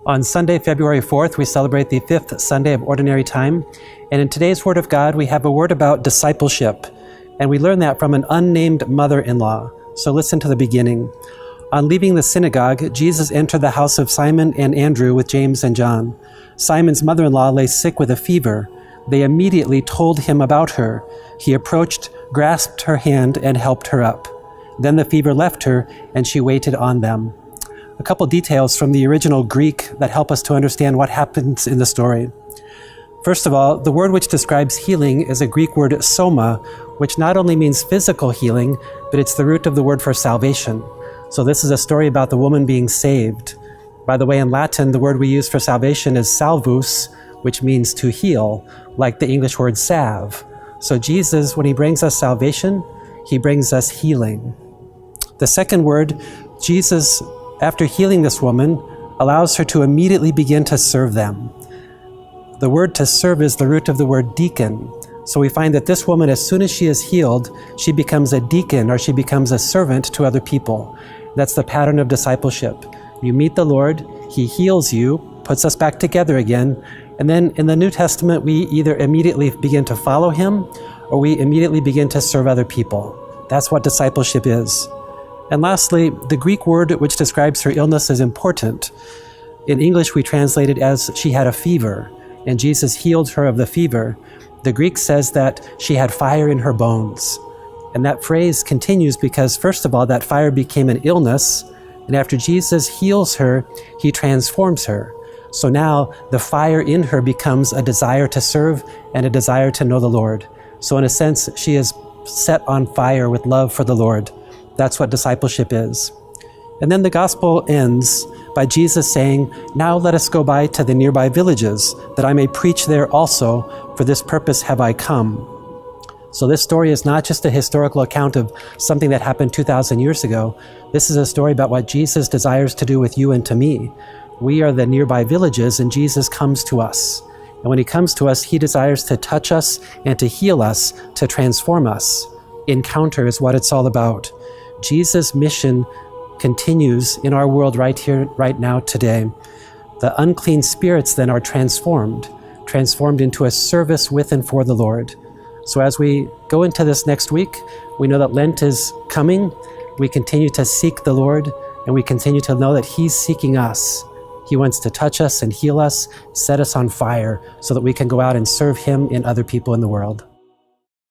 On Sunday, February 4th, we celebrate the fifth Sunday of Ordinary Time. And in today's Word of God, we have a word about discipleship. And we learn that from an unnamed mother-in-law. So listen to the beginning. On leaving the synagogue, Jesus entered the house of Simon and Andrew with James and John. Simon's mother-in-law lay sick with a fever. They immediately told him about her. He approached, grasped her hand, and helped her up. Then the fever left her, and she waited on them. A couple details from the original Greek that help us to understand what happens in the story. First of all, the word which describes healing is a Greek word soma, which not only means physical healing, but it's the root of the word for salvation. So this is a story about the woman being saved. By the way, in Latin, the word we use for salvation is salvus, which means to heal, like the English word salve. So Jesus, when he brings us salvation, he brings us healing. The second word, Jesus, after healing this woman, allows her to immediately begin to serve them. The word to serve is the root of the word deacon. So we find that this woman, as soon as she is healed, she becomes a deacon, or she becomes a servant to other people. That's the pattern of discipleship. You meet the Lord, he heals you, puts us back together again, and then in the New Testament, we either immediately begin to follow him, or we immediately begin to serve other people. That's what discipleship is. And lastly, the Greek word which describes her illness is important. In English, we translate it as she had a fever, and Jesus healed her of the fever. The Greek says that she had fire in her bones. And that phrase continues because, first of all, that fire became an illness, and after Jesus heals her, he transforms her. So now the fire in her becomes a desire to serve and a desire to know the Lord. So in a sense, she is set on fire with love for the Lord. That's what discipleship is. And then the gospel ends by Jesus saying, "Now let us go by to the nearby villages, that I may preach there also, for this purpose have I come." So this story is not just a historical account of something that happened 2,000 years ago. This is a story about what Jesus desires to do with you and to me. We are the nearby villages, and Jesus comes to us. And when he comes to us, he desires to touch us and to heal us, to transform us. Encounter is what it's all about. Jesus' mission continues in our world right here, right now, today. The unclean spirits then are transformed into a service with and for the Lord. So as we go into this next week, we know that Lent is coming. We continue to seek the Lord, and we continue to know that he's seeking us. He wants to touch us and heal us, set us on fire, so that we can go out and serve him and other people in the world.